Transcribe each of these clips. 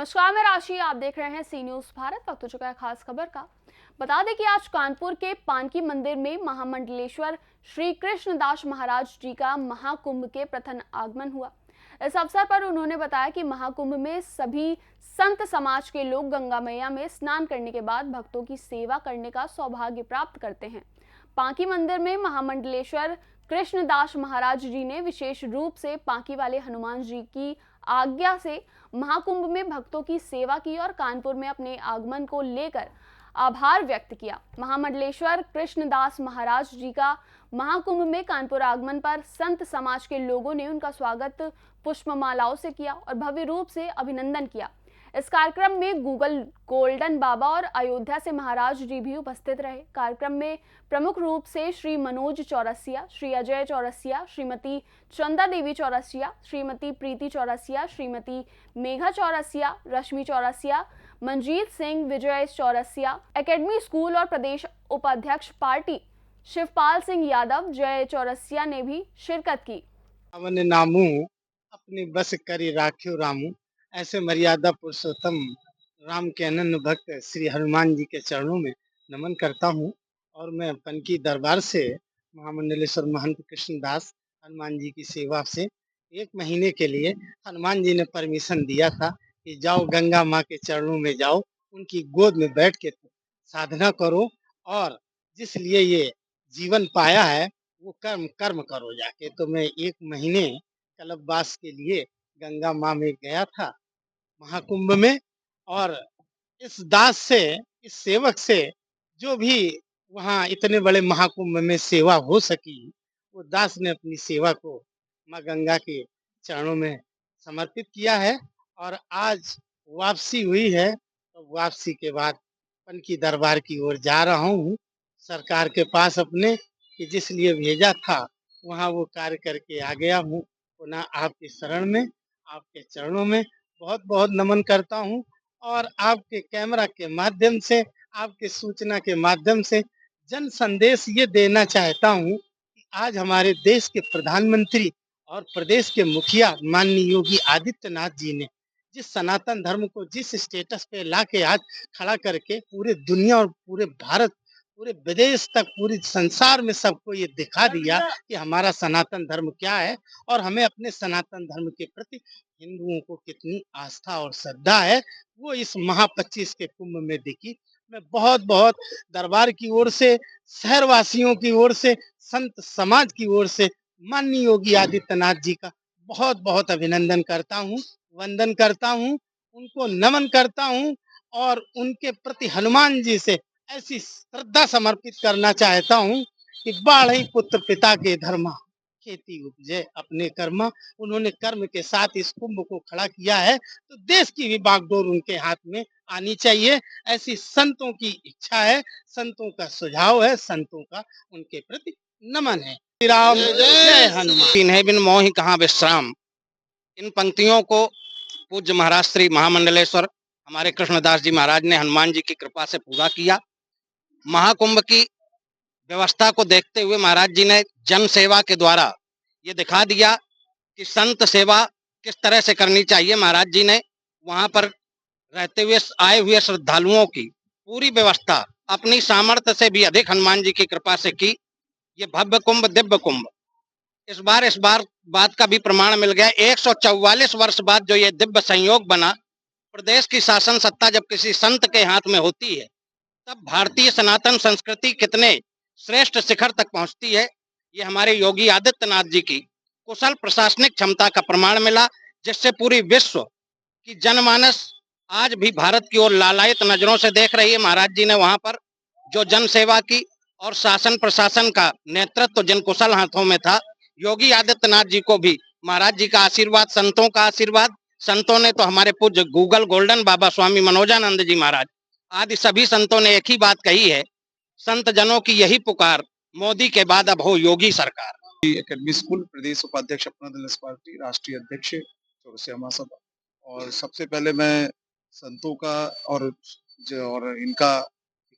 नमस्कार, मैं राशि। आप देख रहे हैं सी न्यूज भारत। वक्त हो चुका है खास खबर का। बता दें कि आज कानपुर के पानकी मंदिर में महामंडलेश्वर श्री कृष्णदास महाराज जी का महाकुंभ के प्रथम आगमन हुआ। इस अवसर पर उन्होंने बताया कि महाकुंभ में सभी संत समाज के लोग गंगा मैया में स्नान करने के बाद भक्तों की सेवा करने का सौभाग्य प्राप्त करते हैं। पांकी मंदिर में महामंडलेश्वर कृष्णदास महाराज जी ने विशेष रूप से पांकी वाले हनुमान जी की आज्ञा से महाकुंभ में भक्तों की सेवा की और कानपुर में अपने आगमन को लेकर आभार व्यक्त किया। महामंडलेश्वर कृष्णदास महाराज जी का महाकुंभ में कानपुर आगमन पर संत समाज के लोगों ने उनका स्वागत पुष्पमालाओं से किया और भव्य रूप से अभिनंदन किया। इस कार्यक्रम में गूगल गोल्डन बाबा और अयोध्या से महाराज जी भी उपस्थित रहे। कार्यक्रम में प्रमुख रूप से श्री मनोज चौरसिया, श्री अजय चौरसिया, श्रीमती चंदा देवी चौरसिया, श्रीमती प्रीति चौरसिया, श्रीमती मेघा चौरसिया, रश्मि चौरसिया, मंजीत सिंह, विजय चौरसिया, एकेडमी स्कूल और प्रदेश उपाध्यक्ष पार्टी शिवपाल सिंह यादव, जय चौरसिया ने भी शिरकत की। नामू अपनी बस करी राख्यो रामू, ऐसे मर्यादा पुरुषोत्तम राम के अनन्य भक्त श्री हनुमान जी के चरणों में नमन करता हूँ। और मैं पनकी दरबार से महामंडलेश्वर महंत कृष्णदास हनुमान जी की सेवा से 1 महीने के लिए हनुमान जी ने परमिशन दिया था कि जाओ गंगा माँ के चरणों में जाओ, उनकी गोद में बैठ के साधना करो और जिस लिए ये जीवन पाया है वो कर्म कर्म करो जाके। तो मैं 1 महीने कल्पवास के लिए गंगा माँ में गया था महाकुंभ में। और इस दास से, इस सेवक से जो भी वहाँ इतने बड़े महाकुंभ में सेवा हो सकी, वो दास ने अपनी सेवा को माँ गंगा के चरणों में समर्पित किया है। और आज वापसी हुई है, तो वापसी के बाद पनकी दरबार की ओर जा रहा हूँ सरकार के पास अपने, कि जिस लिए भेजा था वहाँ वो कार्य करके आ गया हूँ। पुनः आपके शरण में, आपके चरणों में बहुत बहुत नमन करता हूँ। और आपके कैमरा के माध्यम से, आपके सूचना के माध्यम से जन संदेश ये देना चाहता हूँ कि आज हमारे देश के प्रधानमंत्री और प्रदेश के मुखिया माननीय योगी आदित्यनाथ जी ने जिस सनातन धर्म को जिस स्टेटस पे लाके आज खड़ा करके पूरे दुनिया और पूरे भारत, पूरे विदेश तक, पूरे संसार में सबको ये दिखा दिया कि हमारा सनातन धर्म क्या है और हमें अपने सनातन धर्म के प्रति हिंदुओं को कितनी आस्था और श्रद्धा है, वो इस महा 25 के कुंभ में दिखी। मैं बहुत बहुत दरबार की ओर से, शहरवासियों की ओर से, संत समाज की ओर से माननीय योगी आदित्यनाथ जी का बहुत बहुत अभिनंदन करता हूँ, वंदन करता हूँ, उनको नमन करता हूँ। और उनके प्रति हनुमान जी से ऐसी श्रद्धा समर्पित करना चाहता हूँ कि बाढ़ई पुत्र पिता के धर्मा, खेती उपजे अपने कर्मा। उन्होंने कर्म के साथ इस कुंभ को खड़ा किया है, तो देश की भी बागडोर उनके हाथ में आनी चाहिए। ऐसी संतों की इच्छा है, संतों का सुझाव है, संतों का उनके प्रति नमन है। श्री राम जय हनुमान। इन्हें बिन मोहि कहाँ विश्राम। इन पंक्तियों को पूज्य महाराज श्री महामंडलेश्वर हमारे कृष्णदास जी महाराज ने हनुमान जी की कृपा से पूरा किया। महाकुंभ की व्यवस्था को देखते हुए महाराज जी ने जन सेवा के द्वारा ये दिखा दिया कि संत सेवा किस तरह से करनी चाहिए। महाराज जी ने वहां पर रहते हुए आए हुए श्रद्धालुओं की पूरी व्यवस्था अपनी सामर्थ्य से भी अधिक हनुमान जी की कृपा से की। ये भव्य कुंभ, दिव्य कुंभ इस बार बात का भी प्रमाण मिल गया। 144 वर्ष बाद जो ये दिव्य संयोग बना, प्रदेश की शासन सत्ता जब किसी संत के हाथ में होती है तब भारतीय सनातन संस्कृति कितने श्रेष्ठ शिखर तक पहुंचती है, ये हमारे योगी आदित्यनाथ जी की कुशल प्रशासनिक क्षमता का प्रमाण मिला, जिससे पूरी विश्व की जनमानस आज भी भारत की ओर लालायित नजरों से देख रही है। महाराज जी ने वहां पर जो जन सेवा की और शासन प्रशासन का नेतृत्व जिन कुशल हाथों में था, योगी आदित्यनाथ जी को भी महाराज जी का आशीर्वाद, संतों का आशीर्वाद। संतों ने तो हमारे पूज्य गूगल गोल्डन बाबा स्वामी मनोजानंद जी महाराज आदि सभी संतों ने एक ही बात कही है, संत जनों की यही पुकार, मोदी के बाद अब हो योगी सरकार। एकेडमी स्कूल प्रदेश उपाध्यक्ष अपना दल पार्टी राष्ट्रीय अध्यक्ष चौरसिया महासभा। और सबसे पहले मैं संतों का और इनका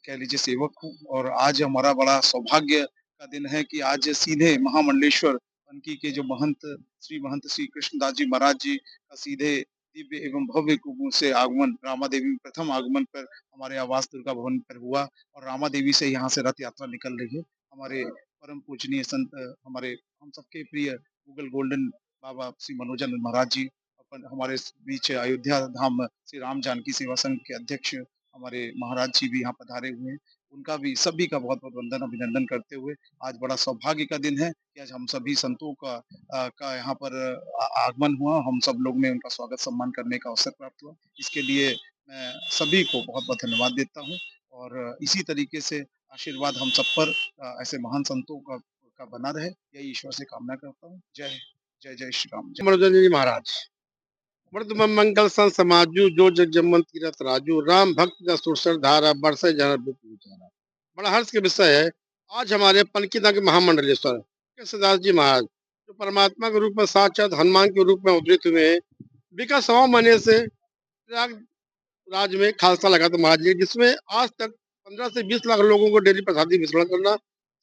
कह लीजिए सेवक हूँ। और आज हमारा बड़ा सौभाग्य का दिन है कि आज सीधे महामंडलेश्वर पनकी के जो महंत श्री कृष्णदास जी महाराज जी का सीधे दिव्य एवं भव्य कुंभ से आगमन रामा देवी में प्रथम आगमन पर हमारे आवास दुर्गा भवन पर हुआ और रामा देवी से यहाँ से रथ यात्रा निकल रही है। हमारे परम पूजनीय संत हमारे हम सबके प्रिय मुगल गोल्डन बाबा श्री मनोजानंद महाराज जी अपन हमारे बीच अयोध्या धाम श्री राम जानकी सेवा संघ के अध्यक्ष हमारे महाराज जी भी यहाँ पधारे हुए हैं। उनका भी सभी का बहुत बहुत वंदन अभिनंदन करते हुए आज बड़ा सौभाग्य का दिन है कि आज हम सभी संतों का यहाँ पर आगमन हुआ। हम सब लोग ने उनका स्वागत सम्मान करने का अवसर प्राप्त हुआ। इसके लिए मैं सभी को बहुत बहुत धन्यवाद देता हूँ और इसी तरीके से आशीर्वाद हम सब पर ऐसे महान संतों का बना रहे, यही ईश्वर से कामना करता हूँ। जय जय जय श्री राम। मनोरंजन जी महाराज मृद मंगल सन समाजू जो जगमन तीरथ राजू राम भक्त का सुरसर धारा बरसे जहर विचारा। बड़ा हर्ष के विषय है आज हमारे पनकीदा के महामंडलेश्वर कृष्णदास जी महाराज जो परमात्मा के रूप में साक्षात हनुमान के रूप में अवतरित हुए हैं। विगत 100 महीने से प्रयागराज में खालसा लगा था महाराज जी, जिसमें आज तक 15 से 20 लाख लोगों को डेली प्रसादी वितरण करना।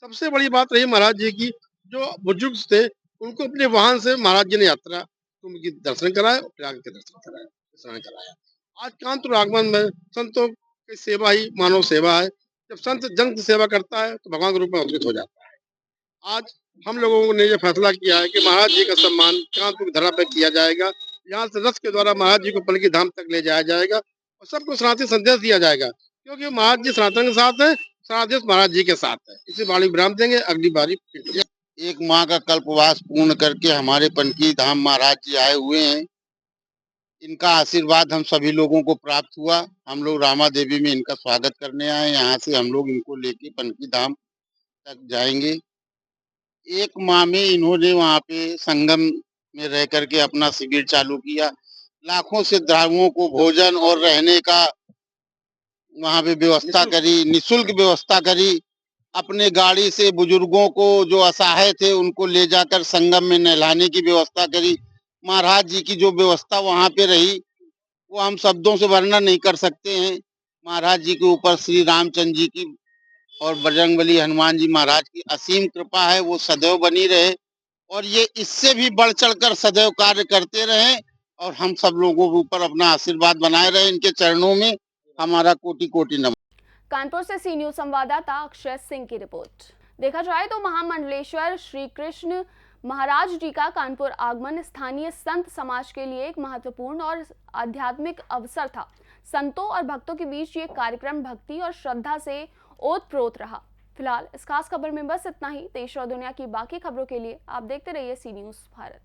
सबसे बड़ी बात रही महाराज जी की, जो बुजुर्ग थे उनको अपने वाहन से महाराज जी ने यात्रा उनकी दर्शन कराए और प्रयाग के दर्शन कराए, स्नान कराया। आज कांतुर आगमन में संतों की सेवा ही मानव सेवा है। जब संत जन की सेवा करता है तो भगवान के रूप में अवतरित हो जाता है। आज हम लोगों ने यह फैसला किया है कि महाराज जी का सम्मान कानपुर की धरा पर किया जाएगा। यहाँ से रथ के द्वारा महाराज जी को पलकी धाम तक ले जाया जाएगा और सबको सनातन संदेश दिया जाएगा, क्योंकि महाराज जी सनातन के साथ है, सनादेश महाराज जी के साथ है। इसी बाणी विराम देंगे, अगली बारी एक माह का कल्पवास पूर्ण करके हमारे पनकी धाम महाराज जी आए हुए हैं। इनका आशीर्वाद हम सभी लोगों को प्राप्त हुआ। हम लोग रामा देवी में इनका स्वागत करने आए। यहाँ से हम लोग इनको लेके पनकी धाम तक जाएंगे। एक माह में इन्होंने वहाँ पे संगम में रह करके अपना शिविर चालू किया। लाखों श्रद्धालुओं को भोजन और रहने का वहाँ पे व्यवस्था करी, निःशुल्क व्यवस्था करी। अपने गाड़ी से बुजुर्गों को जो असहाय थे उनको ले जाकर संगम में नहलाने की व्यवस्था करी। महाराज जी की जो व्यवस्था वहाँ पे रही वो हम शब्दों से वर्णन नहीं कर सकते हैं। महाराज जी के ऊपर श्री रामचंद्र जी की और बजरंगबली हनुमान जी महाराज की असीम कृपा है, वो सदैव बनी रहे और ये इससे भी बढ़ चढ़कर सदैव कार्य करते रहे और हम सब लोगों के ऊपर अपना आशीर्वाद बनाए रहे। इनके चरणों में हमारा कोटि कोटि नमन। कानपुर से सी न्यूज संवाददाता अक्षय सिंह की रिपोर्ट। देखा जाए तो महामंडलेश्वर श्री कृष्ण महाराज जी का कानपुर आगमन स्थानीय संत समाज के लिए एक महत्वपूर्ण और आध्यात्मिक अवसर था। संतों और भक्तों के बीच ये कार्यक्रम भक्ति और श्रद्धा से ओतप्रोत रहा। फिलहाल इस खास खबर में बस इतना ही। देश और दुनिया की बाकी खबरों के लिए आप देखते रहिए सी न्यूज भारत।